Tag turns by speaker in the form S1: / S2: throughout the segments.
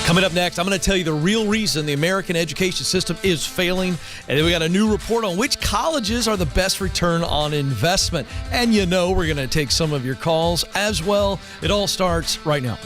S1: Coming up next, I'm going to tell you the real reason the American education system is failing. And then we got a new report on which colleges are the best return on investment. And you know we're going to take some of your calls as well. It all starts right now.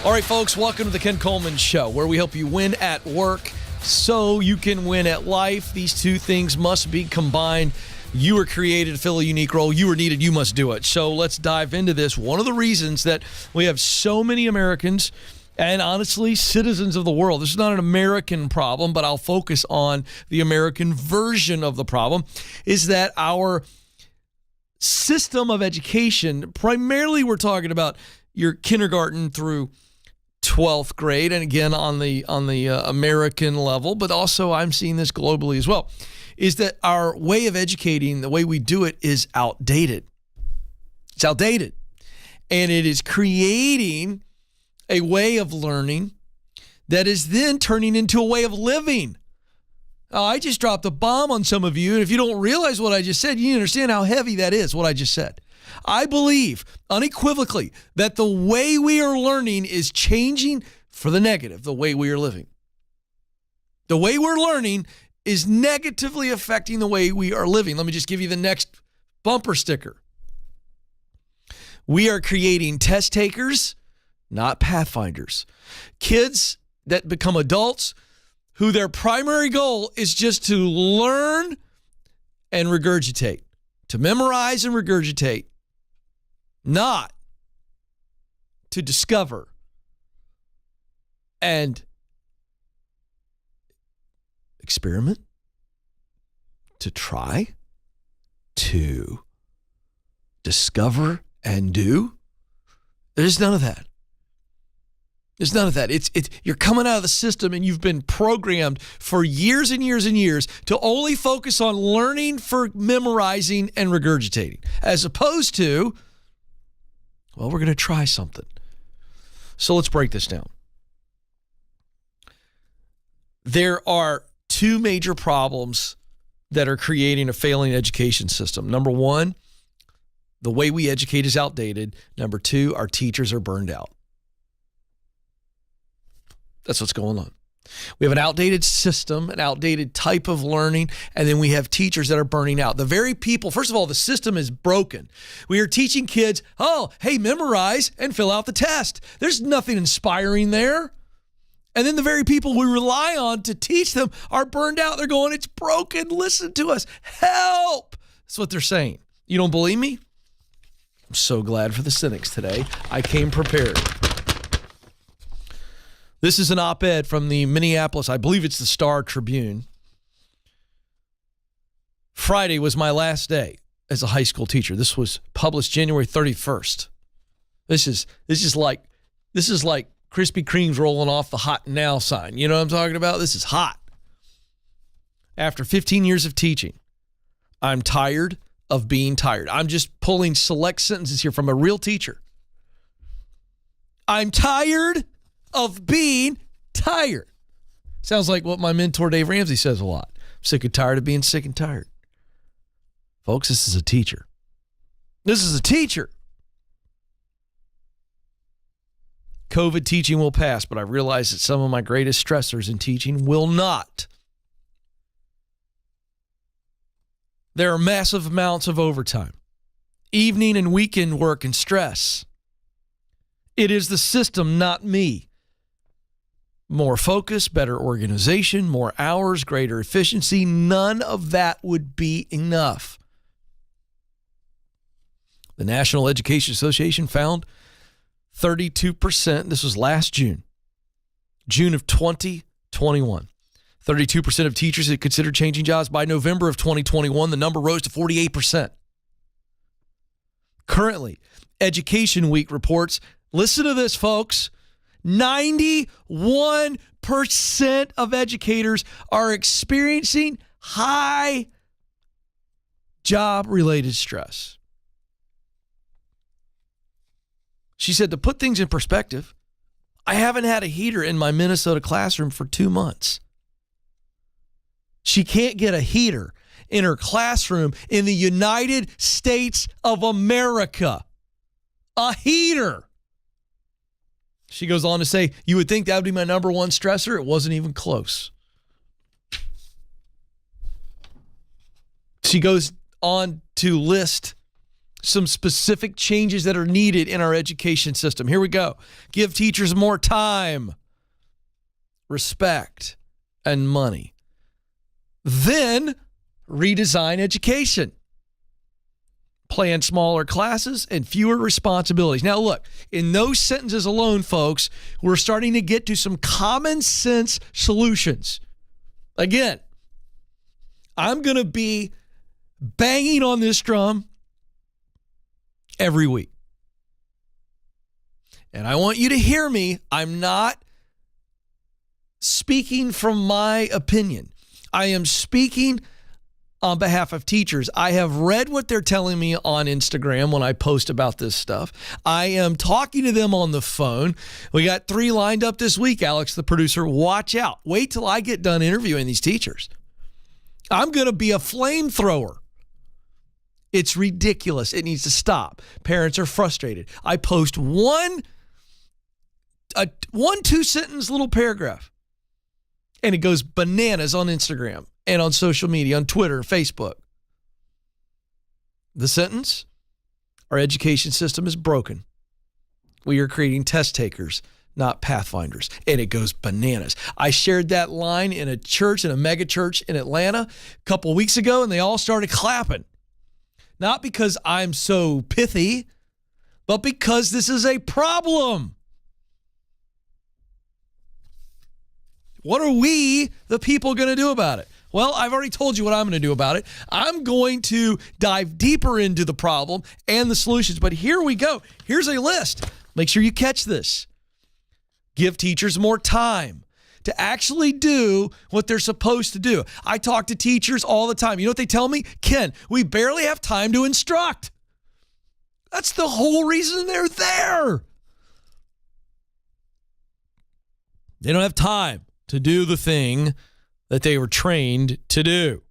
S1: All right, folks, welcome to the Ken Coleman Show, where we help you win at work so you can win at life. These two things must be combined. You were created to fill a unique role. You were needed. You must do it. So let's dive into this. One of the reasons that we have so many Americans and honestly citizens of the world, this is not an American problem, but I'll focus on the American version of the problem, is that our system of education, primarily we're talking about your kindergarten through 12th grade, and again on the American level, but also I'm seeing this globally as well, is that our way of educating, the way we do it, is outdated. It's outdated. And it is creating a way of learning that is then turning into a way of living. Oh, I just dropped a bomb on some of you, and if you don't realize what I just said, you understand how heavy that is, what I just said. I believe unequivocally that the way we are learning is changing for the negative, the way we are living. The way we're learning is negatively affecting the way we are living. Let me just give you the next bumper sticker. We are creating test takers, not pathfinders. Kids that become adults who their primary goal is just to learn and regurgitate, to memorize and regurgitate, not to discover and experiment, to try, to discover and do. There's none of that. There's none of that. You're coming out of the system and you've been programmed for years and years and years to only focus on learning for memorizing and regurgitating, as opposed to, well, we're going to try something. So let's break this down. There are two major problems that are creating a failing education system. Number one, the way we educate is outdated. Number two, our teachers are burned out. That's what's going on. We have an outdated system, an outdated type of learning, and then we have teachers that are burning out. The very people, first of all, the system is broken. We are teaching kids, oh, hey, memorize and fill out the test. There's nothing inspiring there. And then the very people we rely on to teach them are burned out. They're going, it's broken. Listen to us. Help. That's what they're saying. You don't believe me? I'm so glad for the cynics today. I came prepared. This is an op-ed from the Minneapolis, I believe it's the Star Tribune. Friday was my last day as a high school teacher. This was published January 31st. This is like Krispy Kreme's rolling off the hot now sign. You know what I'm talking about? This is hot. After 15 years of teaching, I'm tired of being tired. I'm just pulling select sentences here from a real teacher. I'm tired of being tired. Sounds like what my mentor Dave Ramsey says a lot. I'm sick and tired of being sick and tired. Folks, this is a teacher. This is a teacher. COVID teaching will pass, but I realize that some of my greatest stressors in teaching will not. There are massive amounts of overtime, evening and weekend work and stress. It is the system, not me. More focus, better organization, more hours, greater efficiency. None of that would be enough. The National Education Association found 32%, this was last June of 2021. 32% of teachers had considered changing jobs. By November of 2021, the number rose to 48%. Currently, Education Week reports, listen to this, folks, 91% of educators are experiencing high job-related stress. She said, to put things in perspective, I haven't had a heater in my Minnesota classroom for 2 months. She can't get a heater in her classroom in the United States of America. A heater. She goes on to say, you would think that would be my number one stressor. It wasn't even close. She goes on to list some specific changes that are needed in our education system. Here we go. Give teachers more time, respect, and money. Then redesign education. Plan smaller classes and fewer responsibilities. Now, look, in those sentences alone, folks, we're starting to get to some common sense solutions. Again, I'm going to be banging on this drum every week. And I want you to hear me. I'm not speaking from my opinion. I am speaking on behalf of teachers. I have read what they're telling me on Instagram when I post about this stuff. I am talking to them on the phone. We got 3 lined up this week, Alex, the producer. Watch out. Wait till I get done interviewing these teachers. I'm going to be a flamethrower. It's ridiculous. It needs to stop. Parents are frustrated. I post one 2-sentence little paragraph, and it goes bananas on Instagram and on social media, on Twitter, Facebook. The sentence, our education system is broken. We are creating test takers, not pathfinders. And it goes bananas. I shared that line in a church, in a mega church in Atlanta a couple of weeks ago, and they all started clapping. Not because I'm so pithy, but because this is a problem. What are we, the people, going to do about it? Well, I've already told you what I'm going to do about it. I'm going to dive deeper into the problem and the solutions. But here we go. Here's a list. Make sure you catch this. Give teachers more time to actually do what they're supposed to do. I talk to teachers all the time. You know what they tell me? Ken, we barely have time to instruct. That's the whole reason they're there. They don't have time to do the thing that they were trained to do.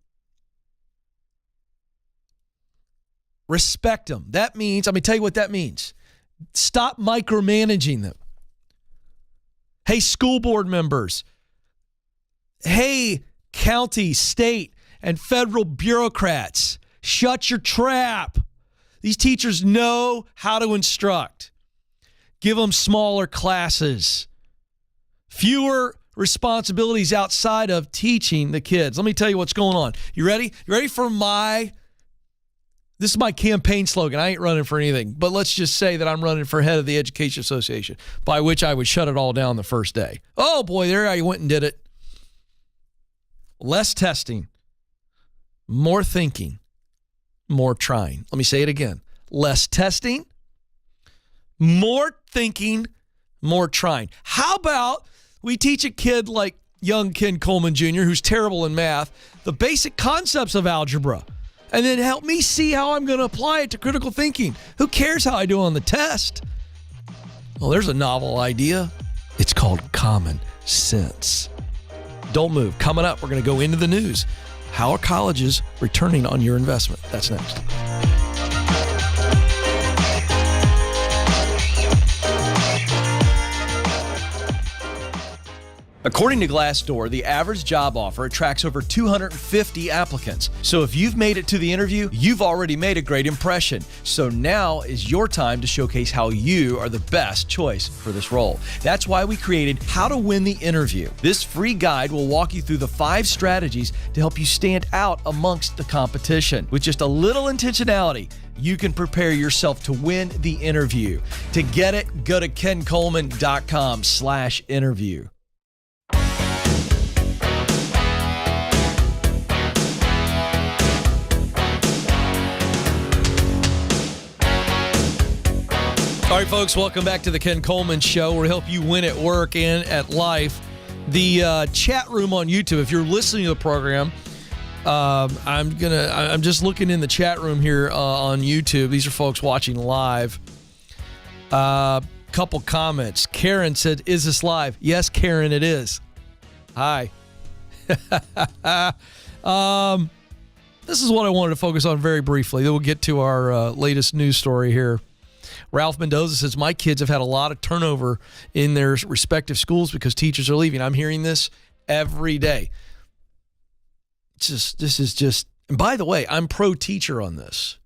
S1: Respect them. That means, let me tell you what that means. Stop micromanaging them. Hey, school board members. Hey, county, state, and federal bureaucrats. Shut your trap. These teachers know how to instruct. Give them smaller classes. Fewer responsibilities outside of teaching the kids. Let me tell you what's going on. You ready? You ready for this is my campaign slogan. I ain't running for anything, but let's just say that I'm running for head of the Education Association, by which I would shut it all down the first day. Oh boy, there I went and did it. Less testing, more thinking, more trying. Let me say it again. Less testing, more thinking, more trying. How about we teach a kid like young Ken Coleman Jr., who's terrible in math, the basic concepts of algebra, and then help me see how I'm going to apply it to critical thinking. Who cares how I do on the test? Well, there's a novel idea. It's called common sense. Don't move. Coming up, we're going to go into the news. How are colleges returning on your investment? That's next. According to Glassdoor, the average job offer attracts over 250 applicants. So if you've made it to the interview, you've already made a great impression. So now is your time to showcase how you are the best choice for this role. That's why we created How to Win the Interview. This free guide will walk you through the 5 strategies to help you stand out amongst the competition. With just a little intentionality, you can prepare yourself to win the interview. To get it, go to kencoleman.com/interview. All right, folks, welcome back to the Ken Coleman Show, where we help you win at work and at life. The chat room on YouTube, if you're listening to the program, I'm just looking in the chat room here on YouTube. These are folks watching live. Couple comments. Karen said, "Is this live?" Yes, Karen, it is. Hi. This is what I wanted to focus on very briefly. Then we'll get to our latest news story here. Ralph Mendoza says, my kids have had a lot of turnover in their respective schools because teachers are leaving. I'm hearing this every day. This is just, and by the way, I'm pro-teacher on this.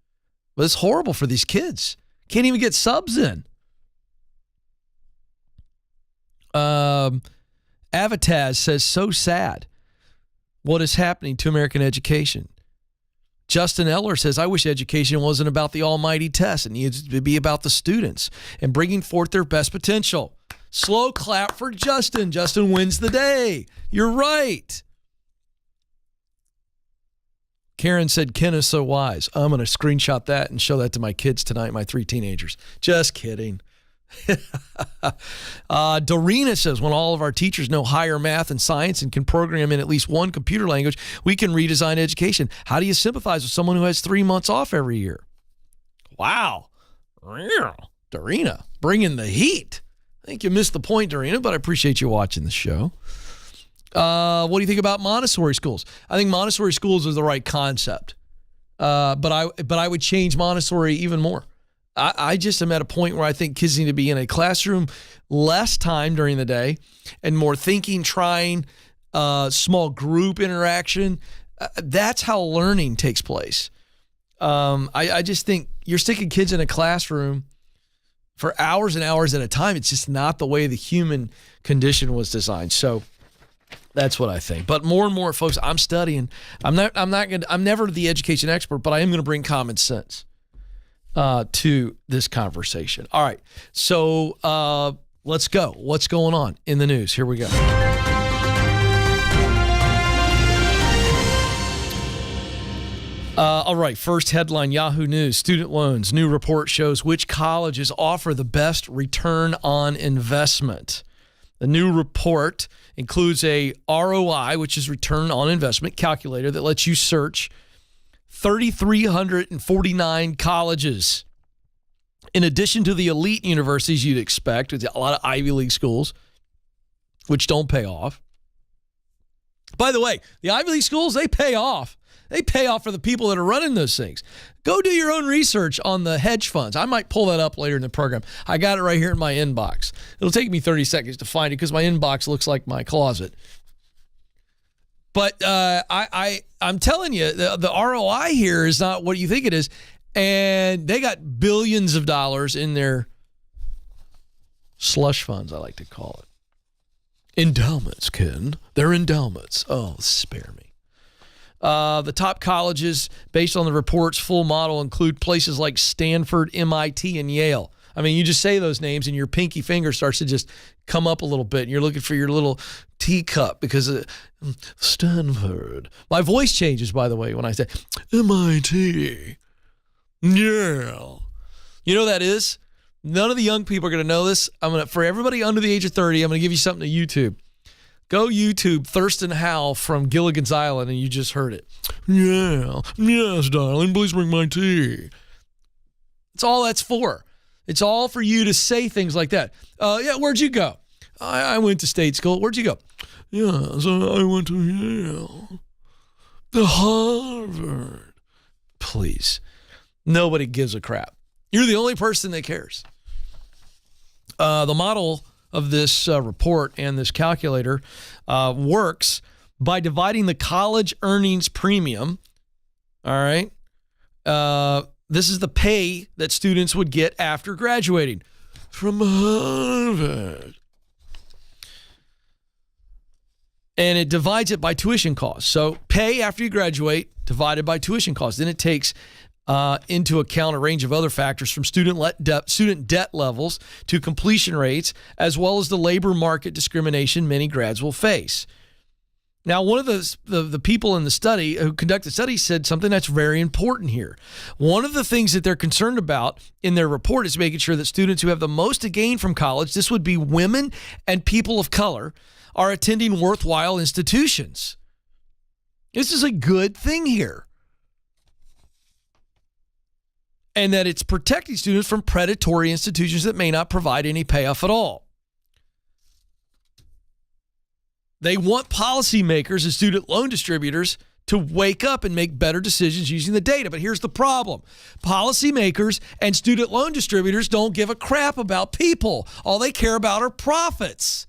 S1: But it's horrible for these kids. Can't even get subs in. Avataz says, so sad. What is happening to American education? Justin Eller says, I wish education wasn't about the almighty test. It needs to be about the students and bringing forth their best potential. Slow clap for Justin. Justin wins the day. You're right. Karen said, Ken is so wise. I'm going to screenshot that and show that to my kids tonight, my 3 teenagers. Just kidding. Dorina says, when all of our teachers know higher math and science and can program in at least one computer language, we can redesign education. How do you sympathize with someone who has 3 months off every year? Wow. Dorina, bringing the heat. I think you missed the point, Dorina, but I appreciate you watching the show. What do you think about Montessori schools? I think Montessori schools is the right concept, but I would change Montessori even more. I just am at a point where I think kids need to be in a classroom less time during the day and more thinking, trying, small group interaction. That's how learning takes place. I just think you're sticking kids in a classroom for hours and hours at a time. It's just not the way the human condition was designed. So that's what I think. But more and more, folks, I'm studying. I'm never the education expert, but I am going to bring common sense to this conversation. All right. So let's go. What's going on in the news? Here we go. All right. First headline, Yahoo News, student loans. New report shows which colleges offer the best return on investment. The new report includes a ROI, which is return on investment calculator that lets you search 3,349 colleges. In addition to the elite universities you'd expect, with a lot of Ivy League schools, which don't pay off. By the way, the Ivy League schools, they pay off. They pay off for the people that are running those things. Go do your own research on the hedge funds. I might pull that up later in the program. I got it right here in my inbox. It'll take me 30 seconds to find it because my inbox looks like my closet. But I'm telling you, the ROI here is not what you think it is. And they got billions of dollars in their slush funds, I like to call it. Endowments, Ken. They're endowments. Oh, spare me. The top colleges, based on the report's full model, include places like Stanford, MIT, and Yale. I mean, you just say those names and your pinky finger starts to just come up a little bit, and you're looking for your little teacup because of Stanford. My voice changes, by the way, when I say MIT, Yale. You know what that is? None of the young people are going to know this. For everybody under the age of 30, I'm going to give you something to YouTube. Go YouTube Thurston Howell from Gilligan's Island, and you just heard it. Yeah, yes, darling, please bring my tea. That's all that's for. It's all for you to say things like that. Yeah, where'd you go? I went to state school. Where'd you go? Yeah, so I went to Yale. To Harvard. Please. Nobody gives a crap. You're the only person that cares. The model of this report and this calculator works by dividing the college earnings premium. All right. This is the pay that students would get after graduating from Harvard. And it divides it by tuition costs. So pay after you graduate divided by tuition costs. Then it takes into account a range of other factors from student debt levels to completion rates, as well as the labor market discrimination many grads will face. Now, one of the people in the study who conducted the study said something that's very important here. One of the things that they're concerned about in their report is making sure that students who have the most to gain from college, this would be women and people of color, are attending worthwhile institutions. This is a good thing here. And that it's protecting students from predatory institutions that may not provide any payoff at all. They want policymakers and student loan distributors to wake up and make better decisions using the data. But here's the problem. Policymakers and student loan distributors don't give a crap about people. All they care about are profits.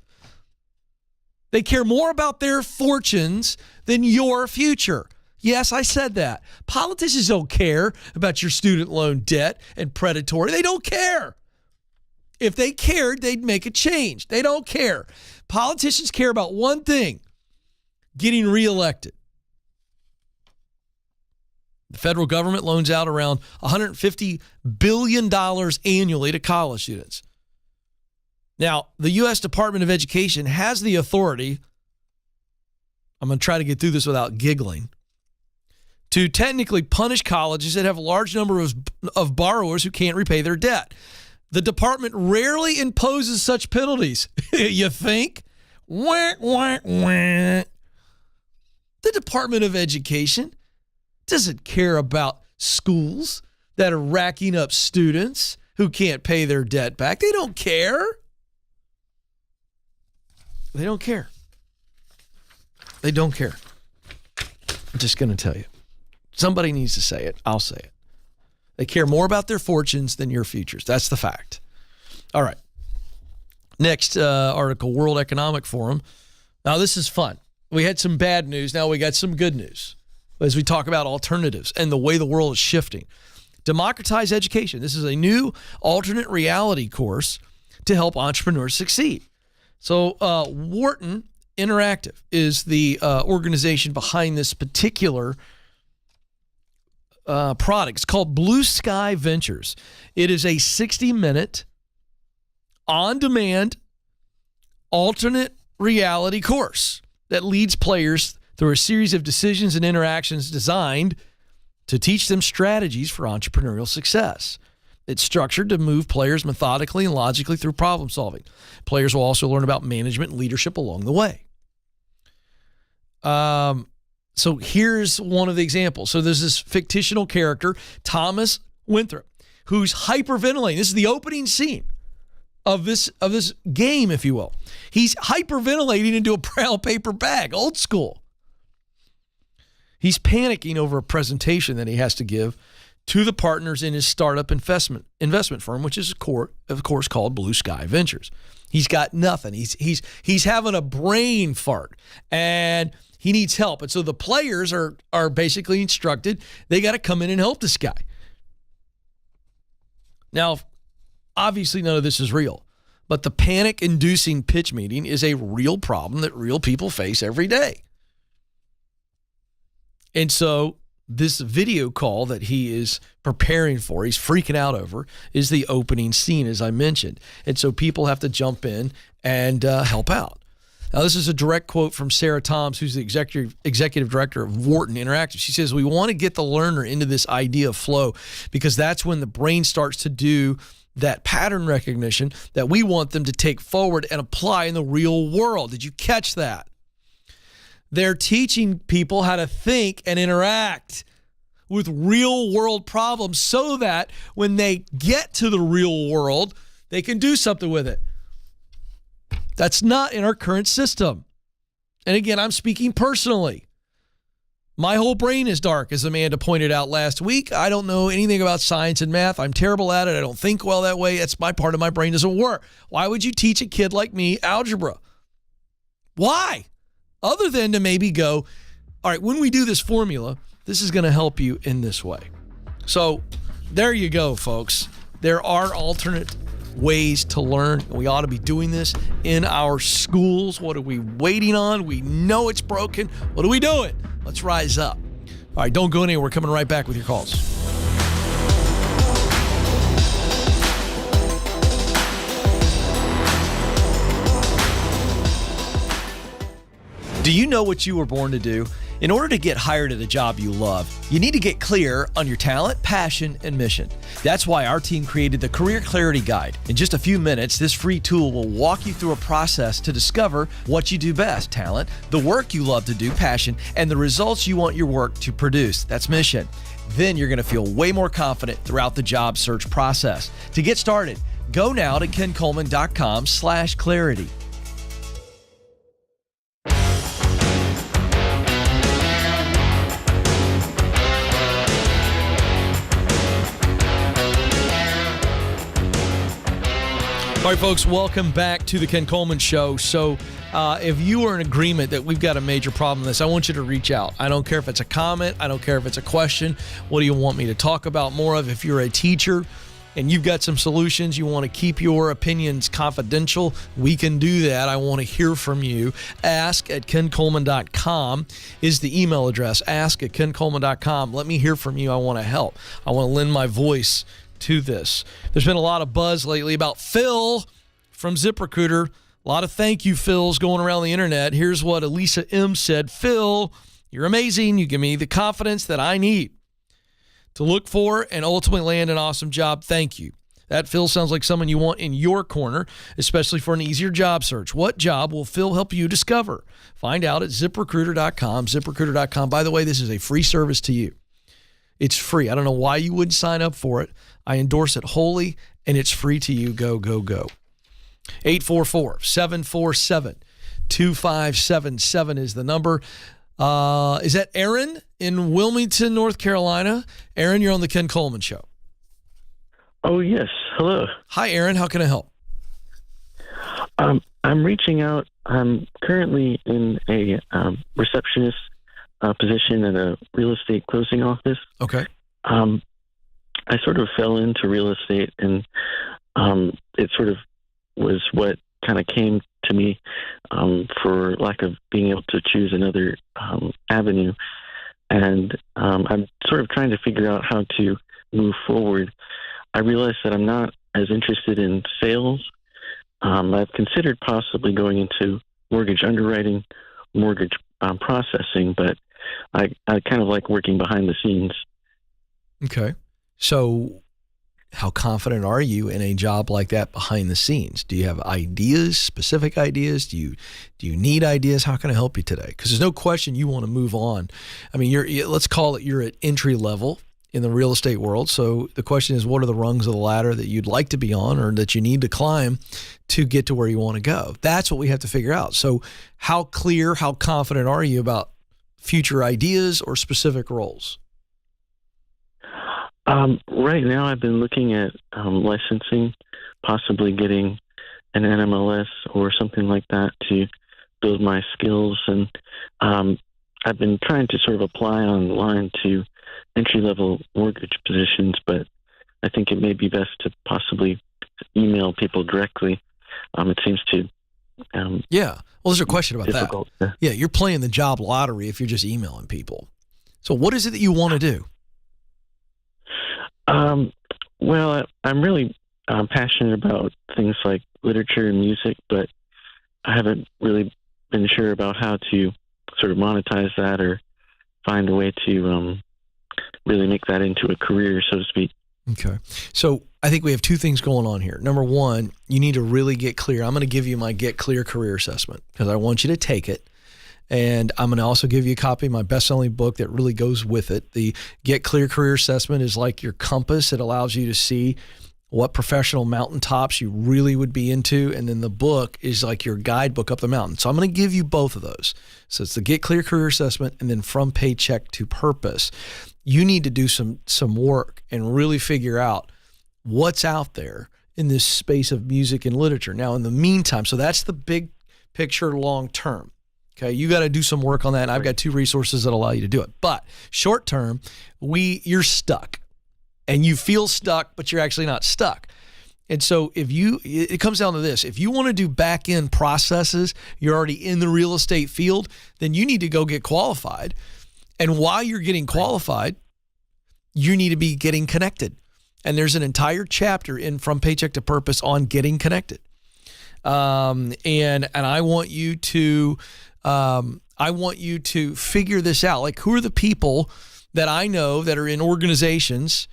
S1: They care more about their fortunes than your future. Yes, I said that. Politicians don't care about your student loan debt and predatory. They don't care. If they cared, they'd make a change. They don't care. Politicians care about one thing: getting reelected. The federal government loans out around $150 billion annually to college students. Now, the U.S. Department of Education has the authority, I'm going to try to get through this without giggling, to technically punish colleges that have a large number of borrowers who can't repay their debt. The department rarely imposes such penalties. You think? Wah, wah, wah. The Department of Education doesn't care about schools that are racking up students who can't pay their debt back. They don't care. They don't care. They don't care. I'm just going to tell you. Somebody needs to say it. I'll say it. They care more about their fortunes than your futures. That's the fact. All right. Next article, World Economic Forum. Now, this is fun. We had some bad news. Now we got some good news as we talk about alternatives and the way the world is shifting. Democratize education. This is a new alternate reality course to help entrepreneurs succeed. So Wharton Interactive is the organization behind this particular product. It's called Blue Sky Ventures. It is a 60-minute, on-demand, alternate reality course that leads players through a series of decisions and interactions designed to teach them strategies for entrepreneurial success. It's structured to move players methodically and logically through problem solving. Players will also learn about management and leadership along the way. So here's one of the examples. So there's this fictional character, Thomas Winthrop, who's hyperventilating. This is the opening scene of this game, if you will. He's hyperventilating into a brown paper bag, old school. He's panicking over a presentation that he has to give to the partners in his startup investment firm, which is, of course, called Blue Sky Ventures. He's got nothing. He's having a brain fart, and he needs help. And so the players are basically instructed they got to come in and help this guy. Now, obviously, none of this is real, but the panic-inducing pitch meeting is a real problem that real people face every day. And so this video call that he is preparing for, he's freaking out over, is the opening scene, as I mentioned. And so people have to jump in and help out. Now, this is a direct quote from Sarah Toms, who's the executive director of Wharton Interactive. She says, we want to get the learner into this idea of flow because that's when the brain starts to do that pattern recognition that we want them to take forward and apply in the real world. Did you catch that? They're teaching people how to think and interact with real world problems so that when they get to the real world, they can do something with it. That's not in our current system. And again, I'm speaking personally. My whole brain is dark, as Amanda pointed out last week. I don't know anything about science and math. I'm terrible at it. I don't think well that way. That's my part of my brain doesn't work. Why would you teach a kid like me algebra? Why? Other than to maybe go, all right, when we do this formula, this is going to help you in this way. So there you go, folks. There are alternate ways to learn. We ought to be doing this in our schools. What are we waiting on? We know it's broken. What are we doing? Let's rise up. All right, don't go anywhere. We're coming right back with your calls. Do you know what you were born to do? In order to get hired at a job you love, you need to get clear on your talent, passion, and mission. That's why our team created the Career Clarity Guide. In just a few minutes, this free tool will walk you through a process to discover what you do best, talent, the work you love to do, passion, and the results you want your work to produce. That's mission. Then you're going to feel way more confident throughout the job search process. To get started, go now to kencoleman.com/clarity. All right, folks, welcome back to the Ken Coleman Show. So if you are in agreement that we've got a major problem with this, I want you to reach out. I don't care if it's a comment. I don't care if it's a question. What do you want me to talk about more of? If you're a teacher and you've got some solutions, you want to keep your opinions confidential, we can do that. I want to hear from you. ask@kencoleman.com is the email address. ask@kencoleman.com. Let me hear from you. I want to help. I want to lend my voice to this. There's been a lot of buzz lately about Phil from ZipRecruiter. A lot of thank you Phils going around the internet. Here's what Elisa M. said. Phil, you're amazing. You give me the confidence that I need to look for and ultimately land an awesome job. Thank you. That Phil sounds like someone you want in your corner, especially for an easier job search. What job will Phil help you discover? Find out at ZipRecruiter.com. ZipRecruiter.com. By the way, this is a free service to you. It's free. I don't know why you wouldn't sign up for it. I endorse it wholly, and it's free to you. Go, go, go. 844-747-2577 is the number. Is that Aaron in Wilmington, North Carolina? Aaron, you're on the Ken Coleman Show.
S2: Oh, yes. Hello.
S1: Hi, Aaron. How can I help?
S2: I'm reaching out. I'm currently in a receptionist position at a real estate closing office.
S1: Okay.
S2: I sort of fell into real estate, and it sort of was what kind of came to me for lack of being able to choose another avenue. And I'm sort of trying to figure out how to move forward. I realize that I'm not as interested in sales. I've considered possibly going into mortgage underwriting, mortgage processing, but I kind of like working behind the scenes.
S1: Okay. So how confident are you in a job like that behind the scenes? Do you have ideas, specific ideas? Do you need ideas? How can I help you today? Because there's no question you want to move on. I mean, let's call it you're at entry level in the real estate world. So the question is, what are the rungs of the ladder that you'd like to be on or that you need to climb to get to where you want to go? That's what we have to figure out. So how clear, how confident are you about future ideas or specific roles?
S2: Right now, I've been looking at licensing, possibly getting an NMLS or something like that to build my skills. And I've been trying to sort of apply online to entry-level mortgage positions, but I think it may be best to possibly email people directly. It seems to
S1: yeah. Well, there's a question about that. Yeah, you're playing the job lottery if you're just emailing people. So what is it that you want to do?
S2: Well, I'm really passionate about things like literature and music, but I haven't really been sure about how to sort of monetize that or find a way to really make that into a career, so to speak.
S1: Okay. So I think we have two things going on here. Number one, you need to really get clear. I'm going to give you my Get Clear Career Assessment because I want you to take it. And I'm going to also give you a copy of my best-selling book that really goes with it. The Get Clear Career Assessment is like your compass. It allows you to see what professional mountaintops you really would be into. And then the book is like your guidebook up the mountain. So I'm going to give you both of those. So it's the Get Clear Career Assessment and then From Paycheck to Purpose. You need to do some work and really figure out what's out there in this space of music and literature. Now, in the meantime, so that's the big picture long term. Okay, you got to do some work on that. And I've got two resources that allow you to do it. But short term, you're stuck. And you feel stuck, but you're actually not stuck. And so it comes down to this. If you want to do back-end processes, you're already in the real estate field, then you need to go get qualified. And while you're getting qualified, you need to be getting connected. And there's an entire chapter in From Paycheck to Purpose on getting connected. And I want you to figure this out. Like, who are the people that I know that are in organizations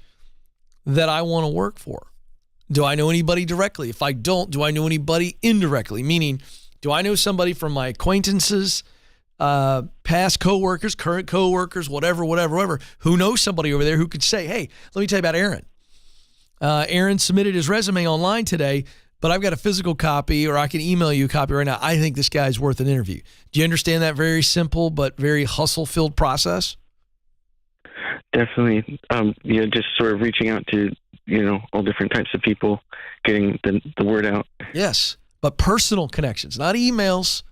S1: that I want to work for? Do I know anybody directly? If I don't, do I know anybody indirectly? Meaning, do I know somebody from my acquaintances, past coworkers, current coworkers, whatever, who knows somebody over there who could say, hey, let me tell you about Aaron. Aaron submitted his resume online today, but I've got a physical copy, or I can email you a copy right now. I think this guy's worth an interview. Do you understand that very simple but very hustle-filled process?
S2: Definitely. Just sort of reaching out to, all different types of people, getting the word out.
S1: Yes, but personal connections, not emails,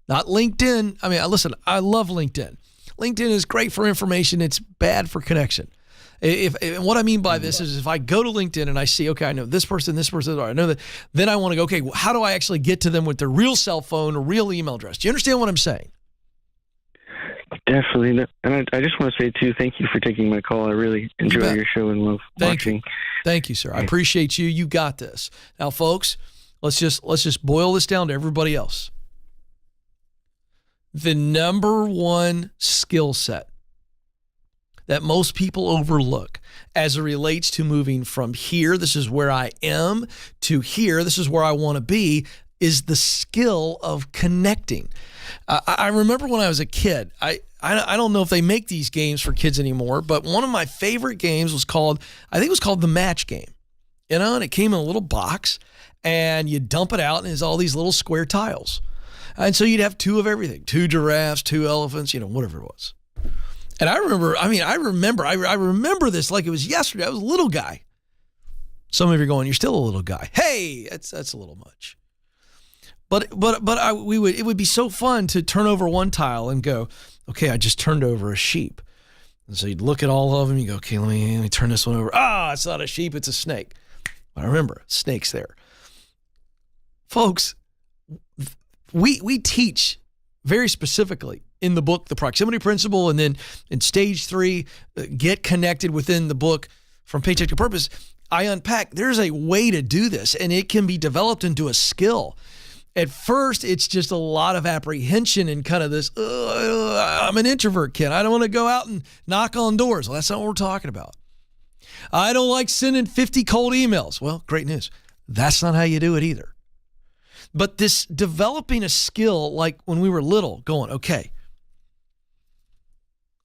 S1: not LinkedIn. I mean, listen, I love LinkedIn. LinkedIn is great for information. It's bad for connection. If what I mean by this is if I go to LinkedIn and I see, okay, I know this person, I know that, then I want to go, okay, how do I actually get to them with their real cell phone or real email address? Do you understand what I'm saying?
S2: Definitely. And I just want to say, too, thank you for taking my call. I really enjoy your show and love watching.
S1: Thank you, sir. I appreciate you. You got this. Now, folks, let's just boil this down to everybody else. The number one skill set that most people overlook as it relates to moving from here, this is where I am, to here, this is where I want to be, is the skill of connecting. I remember when I was a kid, I don't know if they make these games for kids anymore, but one of my favorite games was called the match game. And it came in a little box, and you dump it out, and it's all these little square tiles. And so you'd have two of everything, 2 giraffes, 2 elephants, whatever it was. And I remember this like it was yesterday. I was a little guy. Some of you are going, you're still a little guy. Hey, that's a little much. But it would be so fun to turn over one tile and go, okay, I just turned over a sheep. And so you'd look at all of them, you go, okay, let me turn this one over. It's not a sheep, it's a snake. But I remember, snake's there. Folks, we teach very specifically in the book, the proximity principle, and then in stage 3, get connected within the book from paycheck to purpose. I unpack, there's a way to do this, and it can be developed into a skill. At first, it's just a lot of apprehension and kind of this, I'm an introvert, Ken. I don't want to go out and knock on doors. Well, that's not what we're talking about. I don't like sending 50 cold emails. Well, great news. That's not how you do it either. But this developing a skill, like when we were little, going, okay,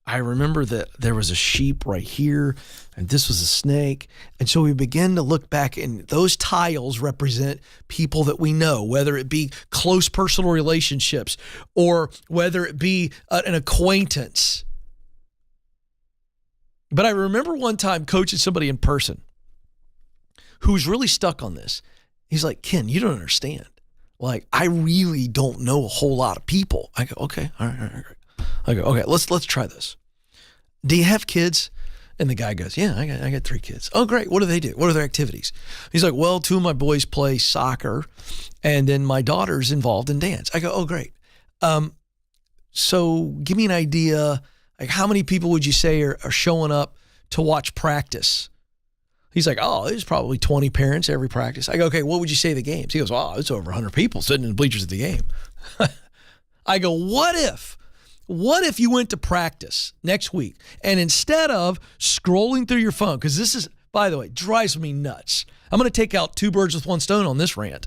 S1: I remember that there was a sheep right here, and this was a snake. And so we begin to look back, and those tiles represent people that we know, whether it be close personal relationships or whether it be an acquaintance. But I remember one time coaching somebody in person who was really stuck on this. He's like, Ken, you don't understand. Like, I really don't know a whole lot of people. I go, okay, all right. I go, okay, let's try this. Do you have kids? And the guy goes, yeah, I got 3 kids. Oh, great. What do they do? What are their activities? He's like, well, 2 of my boys play soccer, and then my daughter's involved in dance. I go, oh, great. So give me an idea, like how many people would you say are showing up to watch practice? He's like, oh, there's probably 20 parents every practice. I go, okay, what would you say the games? He goes, oh, it's over 100 people sitting in the bleachers at the game. I go, what if you went to practice next week and instead of scrolling through your phone, because this is, by the way, drives me nuts. I'm going to take out 2 birds with 1 stone on this rant.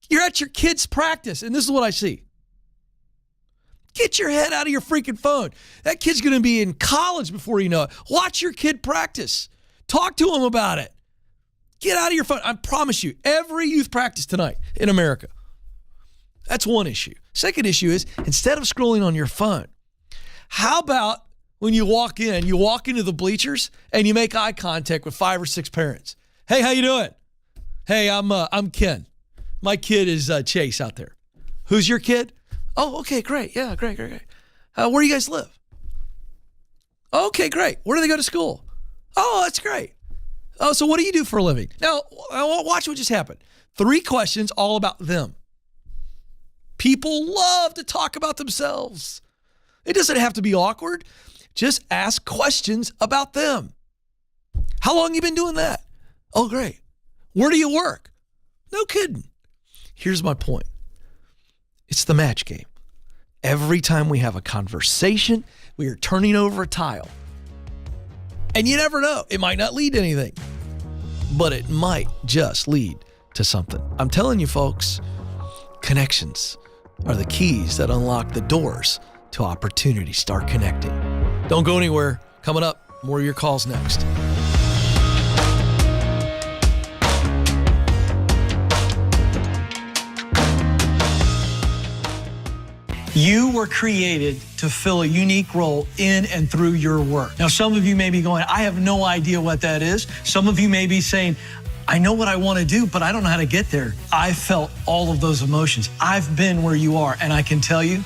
S1: You're at your kid's practice, and this is what I see. Get your head out of your freaking phone. That kid's going to be in college before you know it. Watch your kid practice. Talk to him about it. Get out of your phone. I promise you, every youth practice tonight in America. That's one issue. Second issue is, instead of scrolling on your phone, how about when you walk into the bleachers and you make eye contact with 5 or 6 parents? Hey, how you doing? Hey, I'm Ken. My kid is Chase out there. Who's your kid? Oh, okay, great. Yeah, great. Where do you guys live? Okay, great. Where do they go to school? Oh, that's great. Oh, so what do you do for a living? Now, watch what just happened. 3 questions all about them. People love to talk about themselves. It doesn't have to be awkward. Just ask questions about them. How long you been doing that? Oh, great. Where do you work? No kidding. Here's my point. It's the match game. Every time we have a conversation, we are turning over a tile. And you never know. It might not lead to anything, but it might just lead to something. I'm telling you, folks, connections are the keys that unlock the doors to opportunity. Start connecting. Don't go anywhere. Coming up, more of your calls next.
S3: You were created to fill a unique role in and through your work. Now, some of you may be going, I have no idea what that is. Some of you may be saying, I know what I want to do, but I don't know how to get there. I felt all of those emotions. I've been where you are, and I can tell you,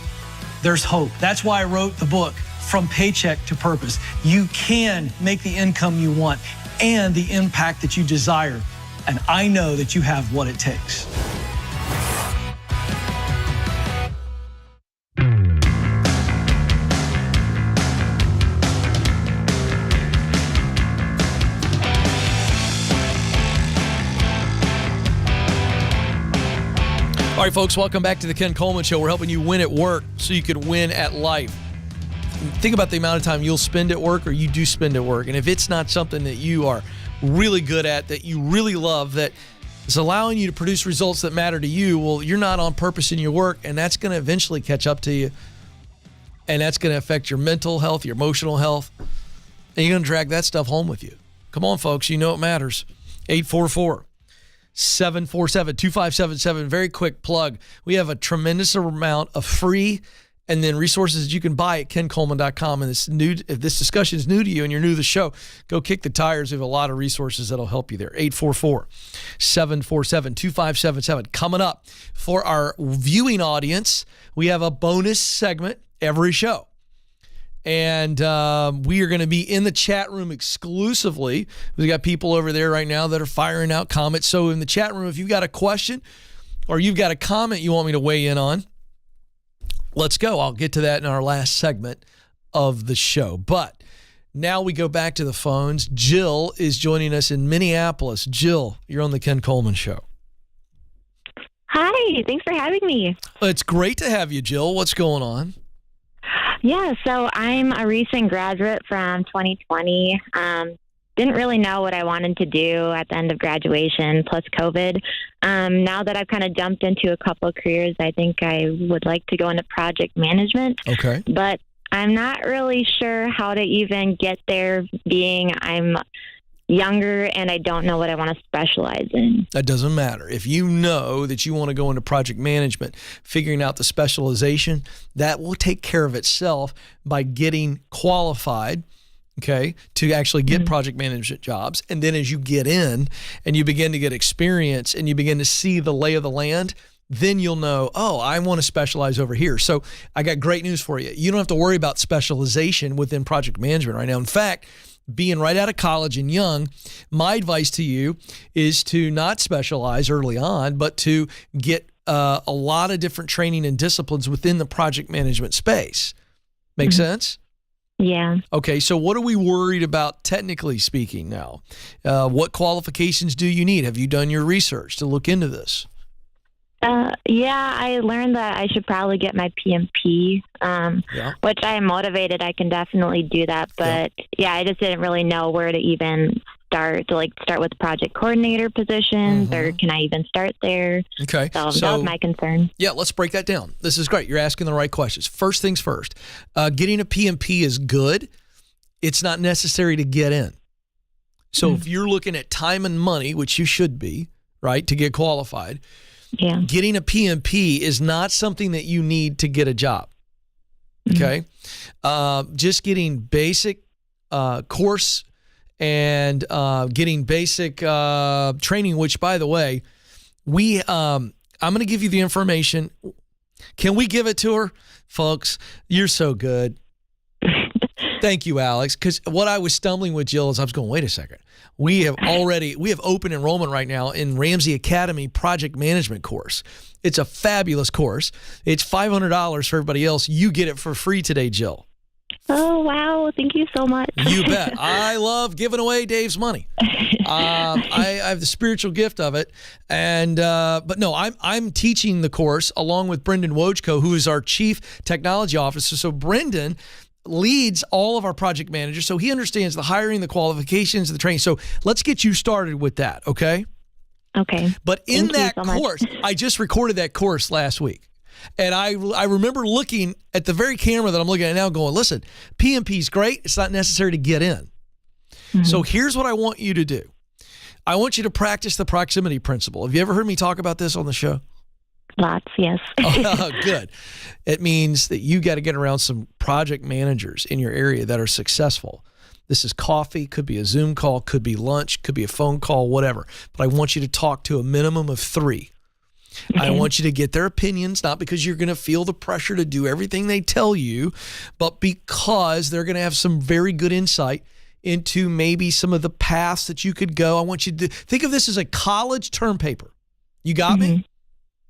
S3: there's hope. That's why I wrote the book, From Paycheck to Purpose. You can make the income you want and the impact that you desire. And I know that you have what it takes.
S1: All right, folks, welcome back to the Ken Coleman Show. We're helping you win at work so you can win at life. Think about the amount of time you'll spend at work or you do spend at work. And if it's not something that you are really good at, that you really love, that is allowing you to produce results that matter to you, well, you're not on purpose in your work, and that's going to eventually catch up to you. And that's going to affect your mental health, your emotional health. And you're going to drag that stuff home with you. Come on, folks. You know it matters. 844-747-2577. Very quick plug. We have a tremendous amount of free and then resources that you can buy at kencoleman.com. And if this discussion is new to you and you're new to the show, go kick the tires. We have a lot of resources that'll help you there. 844-747-2577. Coming up for our viewing audience, we have a bonus segment every show. And we are going to be in the chat room exclusively. We've got people over there right now that are firing out comments. So in the chat room, if you've got a question or you've got a comment you want me to weigh in on, let's go. I'll get to that in our last segment of the show. But now we go back to the phones. Jill is joining us in Minneapolis. Jill, you're on the Ken Coleman Show.
S4: Hi, thanks for having me.
S1: It's great to have you, Jill. What's going on?
S4: Yeah, so I'm a recent graduate from 2020. Didn't really know what I wanted to do at the end of graduation, plus COVID. Now that I've kind of jumped into a couple of careers, I think I would like to go into project management.
S1: Okay.
S4: But I'm not really sure how to even get there, being I'm younger and I don't know what I want to specialize in.
S1: That doesn't matter. If you know that you want to go into project management, figuring out the specialization, that will take care of itself by getting qualified, okay, to actually get project management jobs. And then as you get in and you begin to get experience and you begin to see the lay of the land, then you'll know, oh, I want to specialize over here. So I got great news for you. You don't have to worry about specialization within project management right now. In fact, being right out of college and young, my advice to you is to not specialize early on, but to get a lot of different training and disciplines within the project management space. Make sense?
S4: Yeah.
S1: Okay, so what are we worried about technically speaking now? What qualifications do you need? Have you done your research to look into this?
S4: Yeah, I learned that I should probably get my PMP, which I am motivated. I can definitely do that. But yeah, I just didn't really know where to even start, to start with project coordinator positions, or can I even start there?
S1: Okay.
S4: So that was my concern.
S1: Yeah, let's break that down. This is great. You're asking the right questions. First things first, getting a PMP is good. It's not necessary to get in. So if you're looking at time and money, which you should be, right, to get qualified, getting a PMP is not something that you need to get a job. Okay. Just getting basic course and getting basic training, which, by the way, I'm going to give you the information. Can we give it to her? Folks, you're so good. Thank you, Alex. Because what I was stumbling with, Jill, is I was going, wait a second. We have open enrollment right now in Ramsey Academy project management course. It's a fabulous course. It's $500 for everybody else. You get it for free today, Jill.
S4: Oh, wow. Thank you so much.
S1: You bet. I love giving away Dave's money. I have the spiritual gift of it. And but no, I'm teaching the course along with Brendan Wojko, who is our Chief Technology Officer. So Brendan leads all of our project managers, so he understands the hiring, the qualifications, the training. So let's get you started with that, okay?
S4: Okay.
S1: But in that course, I just recorded that course last week. And I remember looking at the very camera that I'm looking at now going, listen, PMP is great. It's not necessary to get in. So here's what I want you to do. I want you to practice the proximity principle. Have you ever heard me talk about this on the show?
S4: Lots, yes.
S1: Oh, good. It means that you got to get around some project managers in your area that are successful. This is coffee, could be a Zoom call, could be lunch, could be a phone call, whatever. But I want you to talk to a minimum of 3. Okay. I want you to get their opinions, not because you're going to feel the pressure to do everything they tell you, but because they're going to have some very good insight into maybe some of the paths that you could go. I want you to think of this as a college term paper. You got me?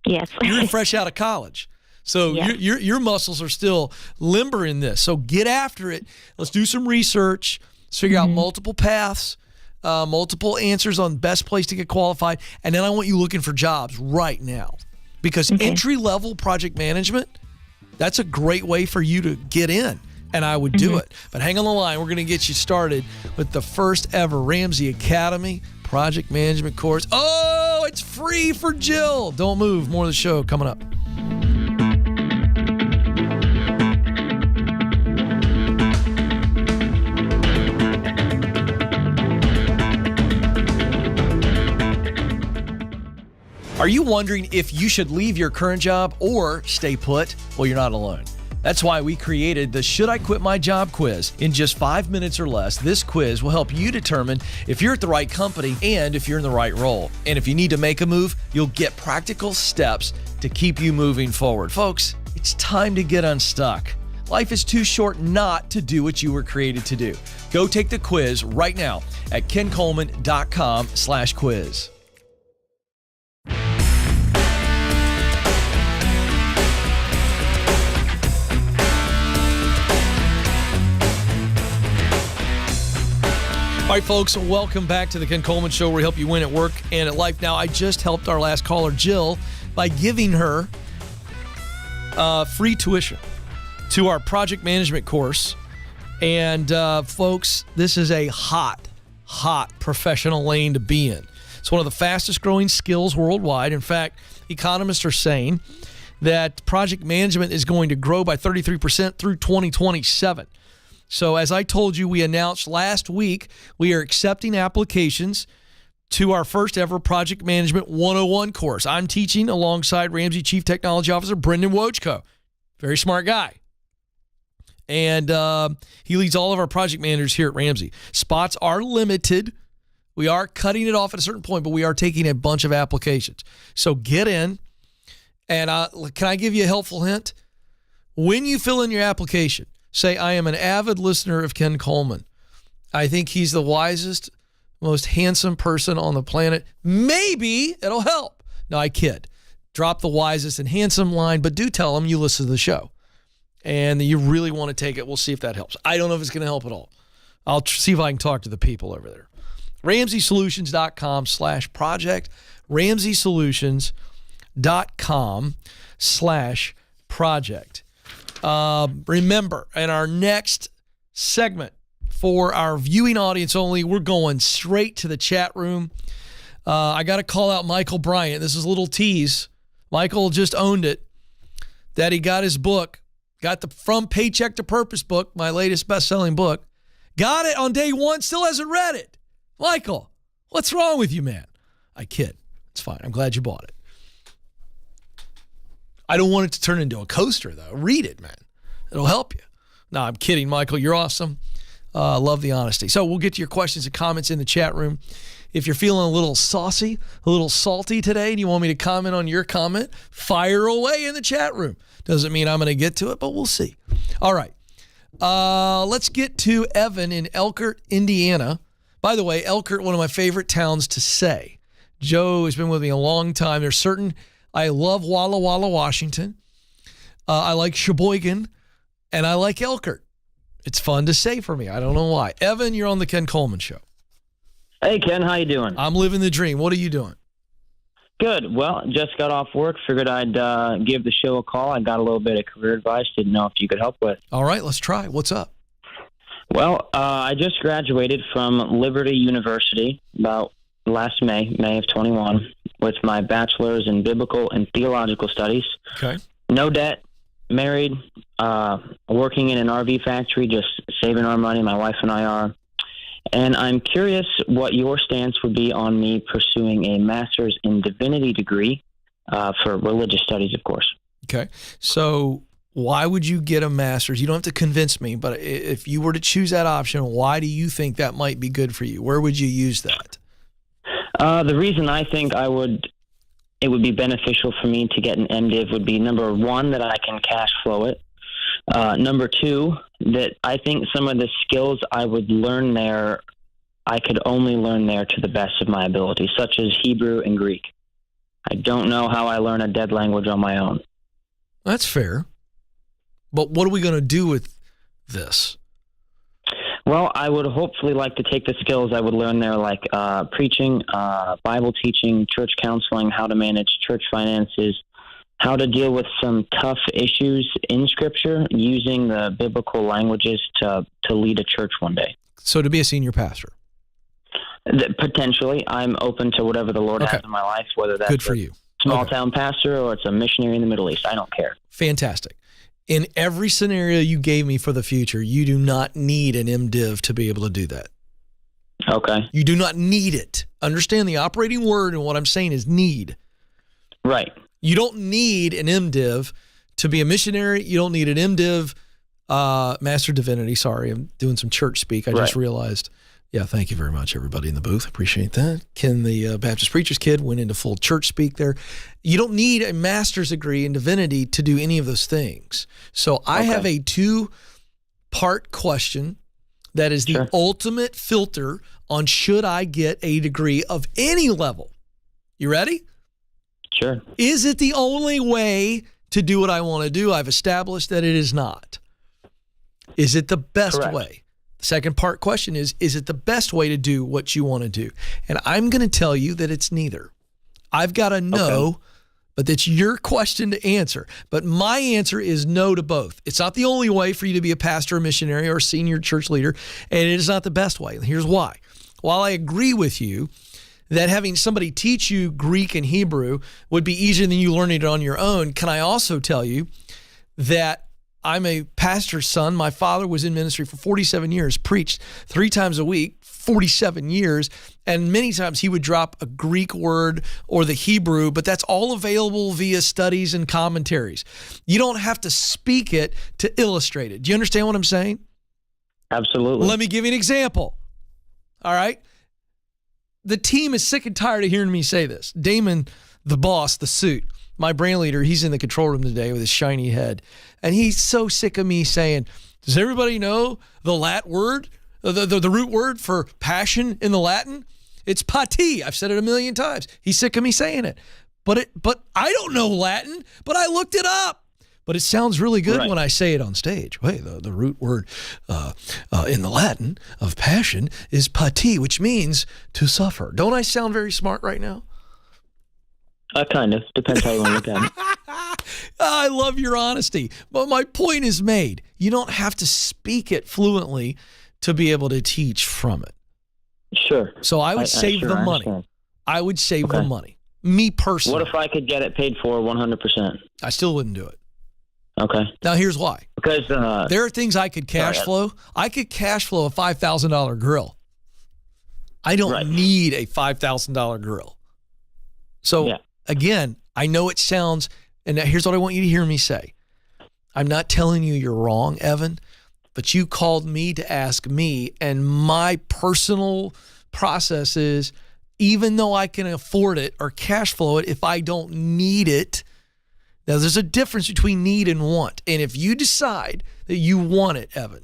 S4: Yes.
S1: You're fresh out of college. So your muscles are still limber in this. So get after it. Let's do some research. Let's figure out multiple paths, multiple answers on best place to get qualified. And then I want you looking for jobs right now. Because entry-level project management, that's a great way for you to get in. And I would do it. But hang on the line. We're going to get you started with the first ever Ramsey Academy project management course. Oh, it's free for Jill. Don't move. More of the show coming up. Are you wondering if you should leave your current job or stay put? Well, you're not alone. That's why we created the Should I Quit My Job quiz. In just 5 minutes or less, this quiz will help you determine if you're at the right company and if you're in the right role. And if you need to make a move, you'll get practical steps to keep you moving forward. Folks, it's time to get unstuck. Life is too short not to do what you were created to do. Go take the quiz right now at kencoleman.com/quiz. All right, folks, welcome back to the Ken Coleman Show, where we help you win at work and at life. Now, I just helped our last caller, Jill, by giving her free tuition to our project management course. And, folks, this is a hot professional lane to be in. It's one of the fastest growing skills worldwide. In fact, economists are saying that project management is going to grow by 33% through 2027. So as I told you, we announced last week, we are accepting applications to our first ever Project Management 101 course. I'm teaching alongside Ramsey Chief Technology Officer Brendan Wojtko. Very smart guy. And he leads all of our project managers here at Ramsey. Spots are limited. We are cutting it off at a certain point, but we are taking a bunch of applications. So get in. And can I give you a helpful hint? When you fill in your application, say, I am an avid listener of Ken Coleman. I think he's the wisest, most handsome person on the planet. Maybe it'll help. No, I kid. Drop the wisest and handsome line, but do tell him you listen to the show and that you really want to take it. We'll see if that helps. I don't know if it's going to help at all. I'll see if I can talk to the people over there. RamseySolutions.com/project. RamseySolutions.com/project. Remember, in our next segment for our viewing audience only, we're going straight to the chat room. I got to call out Michael Bryant. This is a little tease. Michael just owned it, that he got his book, got the From Paycheck to Purpose book, my latest best-selling book. Got it on day one, still hasn't read it. Michael, what's wrong with you, man? I kid. It's fine. I'm glad you bought it. I don't want it to turn into a coaster, though. Read it, man. It'll help you. No, I'm kidding, Michael. You're awesome. Love the honesty. So we'll get to your questions and comments in the chat room. If you're feeling a little saucy, a little salty today, and you want me to comment on your comment, fire away in the chat room. Doesn't mean I'm going to get to it, but we'll see. All right. Let's get to Evan in Elkhart, Indiana. By the way, Elkhart, one of my favorite towns to say. Joe has been with me a long time. There's certain... I love Walla Walla, Washington. I like Sheboygan, and I like Elkhart. It's fun to say for me. I don't know why. Evan, you're on the Ken Coleman Show.
S5: Hey, Ken. How you doing?
S1: I'm living the dream. What are you doing?
S5: Good. Well, just got off work. Figured I'd give the show a call. I got a little bit of career advice. Didn't know if you could help with.
S1: All right, let's try. What's up?
S5: Well, I just graduated from Liberty University about last May of 21, with my bachelor's in biblical and theological studies.
S1: Okay.
S5: No debt, married, working in an RV factory, just saving our money, my wife and I are. And I'm curious what your stance would be on me pursuing a master's in divinity degree for religious studies, of course.
S1: Okay. So why would you get a master's? You don't have to convince me, but if you were to choose that option, why do you think that might be good for you? Where would you use that?
S5: The reason I think it would be beneficial for me to get an MDiv would be, number one, that I can cash flow it. Number two, that I think some of the skills I would learn there, I could only learn there to the best of my ability, such as Hebrew and Greek. I don't know how I learn a dead language on my own.
S1: That's fair. But what are we going to do with this?
S5: Well, I would hopefully like to take the skills I would learn there, like preaching, Bible teaching, church counseling, how to manage church finances, how to deal with some tough issues in Scripture, using the biblical languages to lead a church one day.
S1: So to be a senior pastor?
S5: Potentially. I'm open to whatever the Lord has in my life, whether that's
S1: good for you.
S5: Small-town pastor or it's a missionary in the Middle East. I don't care.
S1: Fantastic. In every scenario you gave me for the future, you do not need an MDiv to be able to do that.
S5: Okay.
S1: You do not need it. Understand the operating word, and what I'm saying is need.
S5: Right.
S1: You don't need an MDiv to be a missionary. You don't need an MDiv, Master Divinity. Sorry, I'm doing some church speak. I just realized. Yeah, thank you very much, everybody in the booth. Appreciate that. Ken, the Baptist Preacher's Kid, went into full church speak there. You don't need a master's degree in divinity to do any of those things. So I have a 2-part question that is the ultimate filter on should I get a degree of any level. You ready?
S5: Sure.
S1: Is it the only way to do what I want to do? I've established that it is not. Is it the best way? The second part question is it the best way to do what you want to do? And I'm going to tell you that it's neither. I've got to know, but that's your question to answer. But my answer is no to both. It's not the only way for you to be a pastor, a missionary, or a senior church leader, and it is not the best way. And here's why. While I agree with you that having somebody teach you Greek and Hebrew would be easier than you learning it on your own, can I also tell you that I'm a pastor's son. My father was in ministry for 47 years, preached 3 times a week, 47 years, and many times he would drop a Greek word or the Hebrew, but that's all available via studies and commentaries. You don't have to speak it to illustrate it. Do you understand what I'm saying?
S5: Absolutely.
S1: Let me give you an example. All right? The team is sick and tired of hearing me say this. Damon, the boss, the suit, my brand leader, he's in the control room today with his shiny head. And he's so sick of me saying, does everybody know the Latin word, the root word for passion in the Latin? It's pati. I've said it a million times. He's sick of me saying it. But I don't know Latin, but I looked it up. But it sounds really good when I say it on stage. Hey, the root word in the Latin of passion is pati, which means to suffer. Don't I sound very smart right now?
S5: Kind of. Depends how you want to look at it.
S1: I love your honesty. But my point is made. You don't have to speak it fluently to be able to teach from it.
S5: Sure.
S1: So I would save the money. I would save the money. Me personally.
S5: What if I could get it paid for 100%?
S1: I still wouldn't do it.
S5: Okay.
S1: Now, here's why.
S5: Because
S1: there are things I could cash flow. I could cash flow a $5,000 grill. I don't need a $5,000 grill. So, again, I know it sounds, and here's what I want you to hear me say. I'm not telling you you're wrong, Evan, but you called me to ask me, and my personal process is, even though I can afford it or cash flow it, if I don't need it. Now, there's a difference between need and want. And if you decide that you want it, Evan,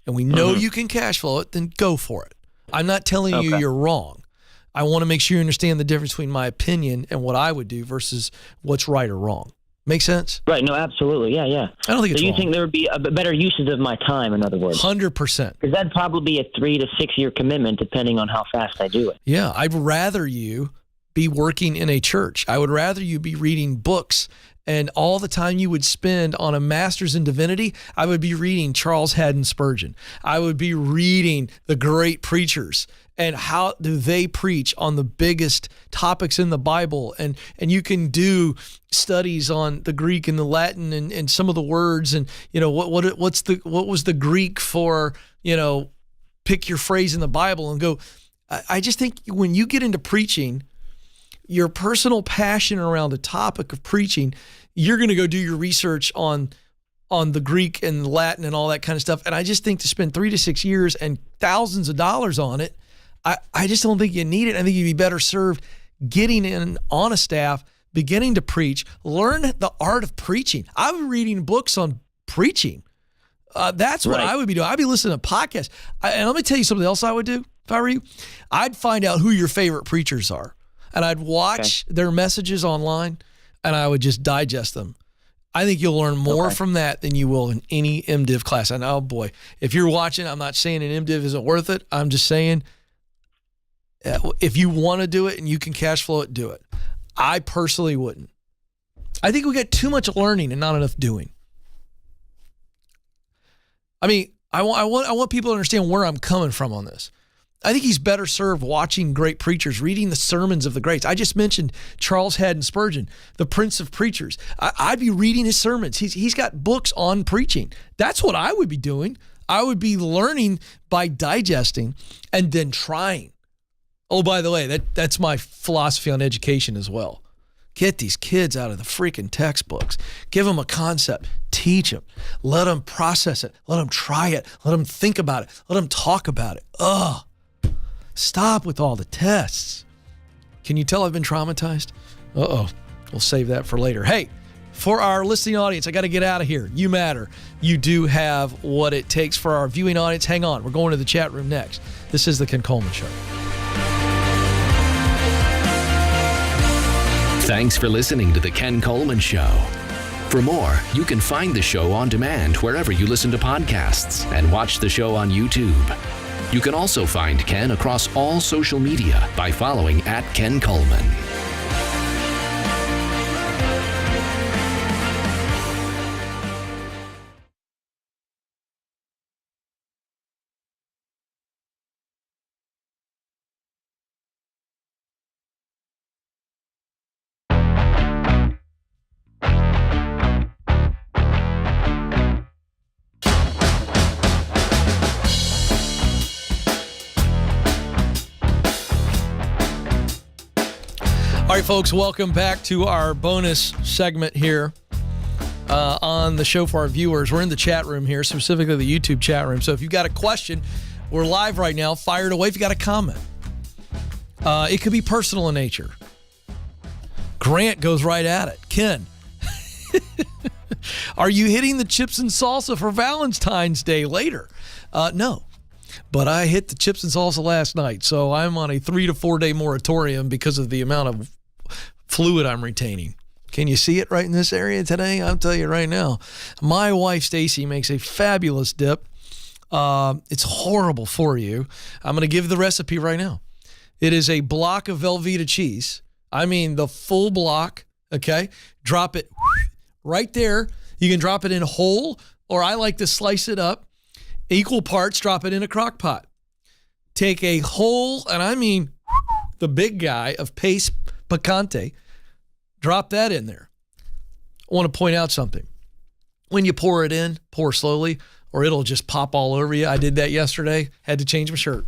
S1: and we know you can cash flow it, then go for it. I'm not telling you you're wrong. I want to make sure you understand the difference between my opinion and what I would do versus what's right or wrong. Make sense?
S5: Right. No, absolutely. Yeah.
S1: I don't think it's
S5: wrong. So you
S1: wrong.
S5: think there would be a better uses of my time, in other words?
S1: 100%.
S5: Because that'd probably be a 3 to 6 year commitment, depending on how fast I do it.
S1: Yeah. I'd rather you be working in a church. I would rather you be reading books, and all the time you would spend on a master's in divinity, I would be reading Charles Haddon Spurgeon. I would be reading the great preachers and how do they preach on the biggest topics in the Bible. And you can do studies on the Greek and the Latin and some of the words, and what was the Greek for, pick your phrase in the Bible and go. I just think when you get into preaching, your personal passion around the topic of preaching, you're going to go do your research on the Greek and Latin and all that kind of stuff. And I just think to spend 3 to 6 years and thousands of dollars on it, I just don't think you need it. I think you'd be better served getting in on a staff, beginning to preach, learn the art of preaching. I'm reading books on preaching. That's what I would be doing. I'd be listening to podcasts. And let me tell you something else I would do if I were you. I'd find out who your favorite preachers are, and I'd watch their messages online, and I would just digest them. I think you'll learn more from that than you will in any MDiv class. And oh boy, if you're watching, I'm not saying an MDiv isn't worth it. I'm just saying if you want to do it and you can cash flow it, do it. I personally wouldn't. I think we get too much learning and not enough doing. I mean, I want people to understand where I'm coming from on this. I think he's better served watching great preachers, reading the sermons of the greats. I just mentioned Charles Haddon Spurgeon, the Prince of Preachers. I'd be reading his sermons. He's got books on preaching. That's what I would be doing. I would be learning by digesting and then trying. Oh, by the way, that's my philosophy on education as well. Get these kids out of the freaking textbooks. Give them a concept. Teach them. Let them process it. Let them try it. Let them think about it. Let them talk about it. Ugh. Stop with all the tests. Can you tell I've been traumatized? Uh-oh. We'll save that for later. Hey, for our listening audience, I got to get out of here. You matter. You do have what it takes. For our viewing audience, hang on. We're going to the chat room next. This is the Ken Coleman Show.
S6: Thanks for listening to The Ken Coleman Show. For more, you can find the show on demand wherever you listen to podcasts and watch the show on YouTube. You can also find Ken across all social media by following @Ken Coleman.
S1: All right, folks, welcome back to our bonus segment here on the show for our viewers. We're in the chat room here, specifically the YouTube chat room. So if you've got a question, we're live right now. Fire it away if you got a comment. It could be personal in nature. Grant goes right at it. Ken, are you hitting the chips and salsa for Valentine's Day later? No. But I hit the chips and salsa last night, so I'm on a 3 to 4 day moratorium because of the amount of fluid I'm retaining. Can you see it right in this area today? I'll tell you right now. My wife, Stacy, makes a fabulous dip. It's horrible for you. I'm going to give you the recipe right now. It is a block of Velveeta cheese. I mean the full block, okay? Drop it right there. You can drop it in whole, or I like to slice it up. Equal parts, drop it in a crock pot. Take a whole, and I mean the big guy of paste picante, drop that in there. I want to point out something. When you pour it in, pour slowly, or it'll just pop all over you. I did that yesterday, had to change my shirt.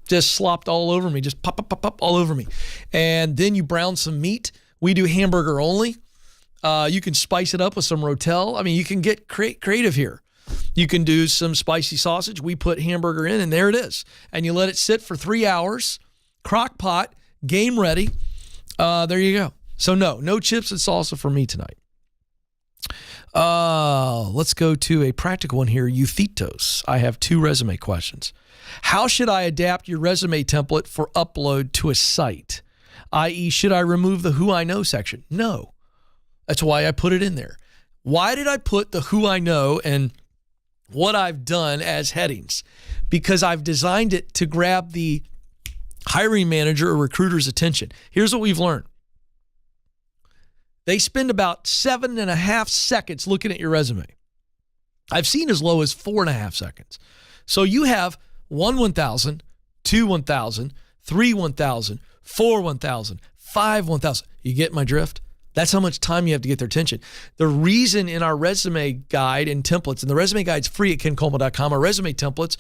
S1: Just slopped all over me, just pop all over me. And then you brown some meat. We do hamburger only. You can spice it up with some rotel. I mean, you can get creative here. You can do some spicy sausage. We put hamburger in, and there it is. And you let it sit for 3 hours. Crock pot, game ready. There you go. So no chips and salsa for me tonight. Let's go to a practical one here. Euthitos. I have 2 resume questions. How should I adapt your resume template for upload to a site? I.e., should I remove the who I know section? No. That's why I put it in there. Why did I put the who I know and what I've done as headings? Because I've designed it to grab the hiring manager or recruiter's attention. Here's what we've learned. They spend about 7.5 seconds looking at your resume. I've seen as low as 4.5 seconds. So you have 1,000, 2 1,000, 3 1,000, 4 1,000, 5 1,000. You get my drift? That's how much time you have to get their attention. The reason in our resume guide and templates, and the resume guide's free at kencoleman.com, our resume templates,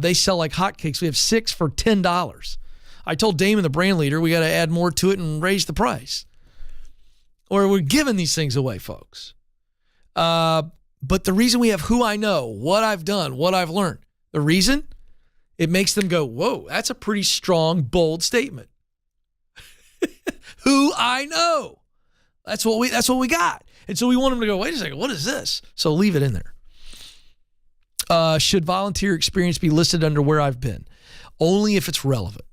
S1: they sell like hotcakes. We have 6 for $10. I told Damon, the brand leader, we got to add more to it and raise the price. Or we're giving these things away, folks. But the reason we have who I know, what I've done, what I've learned, the reason, it makes them go, whoa, that's a pretty strong, bold statement. Who I know. That's what we got. And so we want them to go, wait a second, what is this? So leave it in there. Should volunteer experience be listed under where I've been? Only if it's relevant.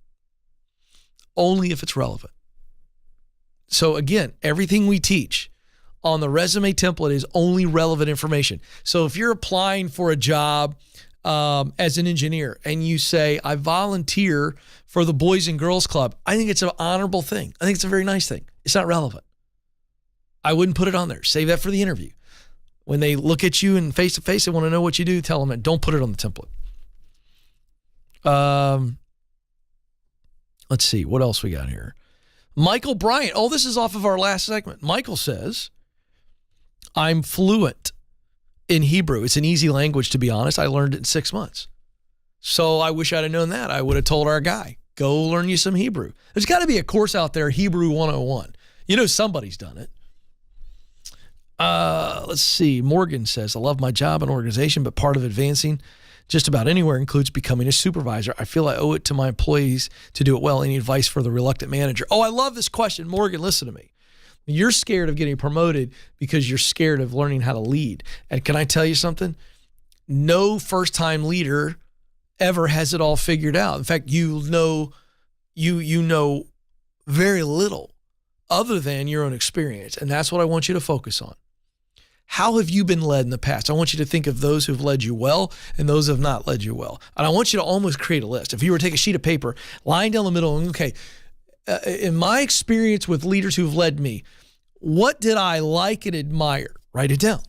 S1: Only if it's relevant. So again, everything we teach on the resume template is only relevant information. So if you're applying for a job as an engineer and you say, I volunteer for the Boys and Girls Club, I think it's an honorable thing. I think it's a very nice thing. It's not relevant. I wouldn't put it on there. Save that for the interview. When they look at you and face to face, they want to know what you do, tell them that. Don't put it on the template. Let's see. What else we got here? Michael Bryant. Oh, this is off of our last segment. Michael says, I'm fluent in Hebrew. It's an easy language, to be honest. I learned it in 6 months. So I wish I'd have known that. I would have told our guy, go learn you some Hebrew. There's got to be a course out there, Hebrew 101. You know somebody's done it. Let's see. Morgan says, I love my job and organization, but part of advancing just about anywhere includes becoming a supervisor. I feel I owe it to my employees to do it well. Any advice for the reluctant manager? Oh, I love this question. Morgan, listen to me. You're scared of getting promoted because you're scared of learning how to lead. And can I tell you something? No first-time leader ever has it all figured out. In fact, you know very little other than your own experience. And that's what I want you to focus on. How have you been led in the past? I want you to think of those who've led you well and those who have not led you well. And I want you to almost create a list. If you were to take a sheet of paper, line down the middle, and okay, in my experience with leaders who've led me, what did I like and admire? Write it down.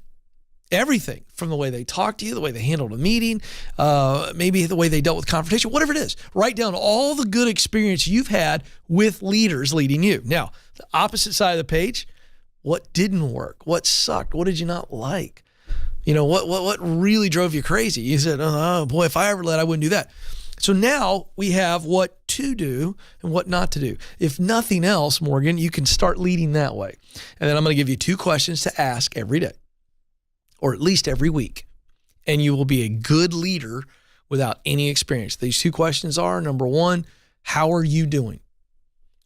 S1: Everything from the way they talked to you, the way they handled a meeting, maybe the way they dealt with confrontation, whatever it is. Write down all the good experience you've had with leaders leading you. Now, the opposite side of the page, what didn't work? What sucked? What did you not like? You know, what really drove you crazy? You said, oh boy, if I ever led, I wouldn't do that. So now we have what to do and what not to do. If nothing else, Morgan, you can start leading that way. And then I'm going to give you 2 questions to ask every day, or at least every week. And you will be a good leader without any experience. These 2 questions are, number 1, how are you doing?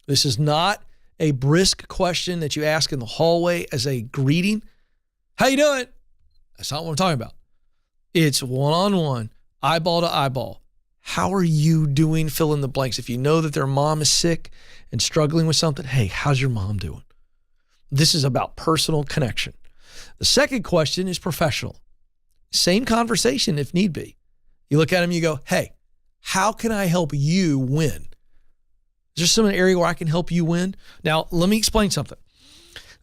S1: This is not a brisk question that you ask in the hallway as a greeting. How you doing? That's not what I'm talking about. It's one-on-one, eyeball to eyeball. How are you doing? Fill in the blanks. If you know that their mom is sick and struggling with something, hey, how's your mom doing? This is about personal connection. The second question is professional. Same conversation if need be. You look at them, you go, hey, how can I help you win? Is there some area where I can help you win? Now, let me explain something.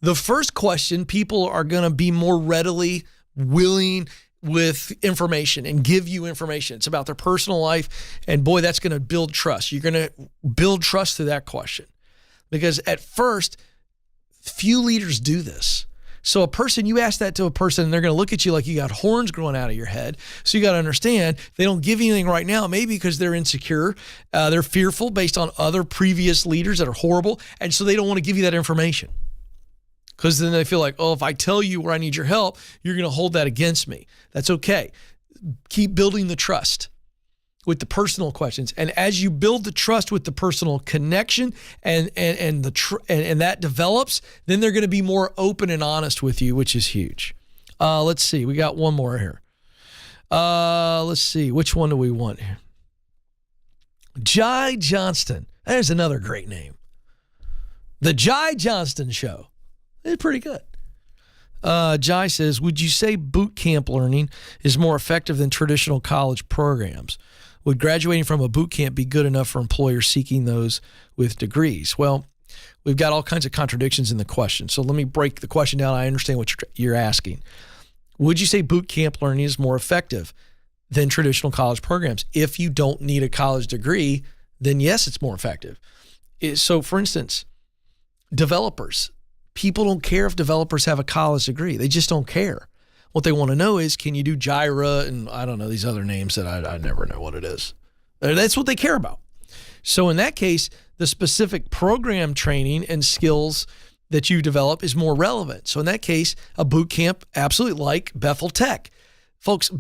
S1: The first question, people are going to be more readily willing with information and give you information. It's about their personal life. And boy, that's going to build trust. You're going to build trust through that question. Because at first, few leaders do this. So a person, you ask that to a person and they're going to look at you like you got horns growing out of your head. So you got to understand they don't give you anything right now, maybe because they're insecure. They're fearful based on other previous leaders that are horrible. And so they don't want to give you that information. Because then they feel like, oh, if I tell you where I need your help, you're going to hold that against me. That's okay. Keep building the trust with the personal questions. And as you build the trust with the personal connection and that develops, then they're going to be more open and honest with you, which is huge. Let's see. We got one more here. Let's see. Which one do we want here? Jai Johnston. There's another great name. The Jai Johnston Show. It's pretty good. Jai says, would you say boot camp learning is more effective than traditional college programs? Would graduating from a boot camp be good enough for employers seeking those with degrees? Well, we've got all kinds of contradictions in the question. So let me break the question down. I understand what you're asking. Would you say boot camp learning is more effective than traditional college programs? If you don't need a college degree, then yes, it's more effective. So for instance, developers. People don't care if developers have a college degree. They just don't care. What they want to know is, can you do Jira and I don't know, these other names that I never know what it is. That's what they care about. So in that case, the specific program training and skills that you develop is more relevant. So in that case, a boot camp, absolutely like Bethel Tech. Folks,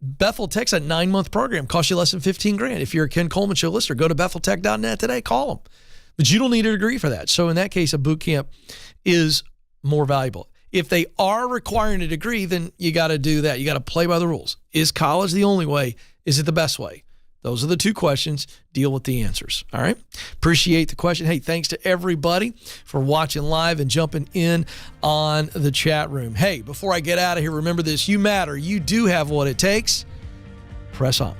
S1: Bethel Tech's a 9-month program, costs you less than $15,000. If you're a Ken Coleman Show listener, go to betheltech.net today, call them. But you don't need a degree for that. So in that case, a boot camp is more valuable. If they are requiring a degree, then you got to do that. You got to play by the rules. Is college the only way? Is it the best way? Those are the two questions. Deal with the answers. All right. Appreciate the question. Hey, thanks to everybody for watching live and jumping in on the chat room. Hey, before I get out of here, remember this. You matter. You do have what it takes. Press on.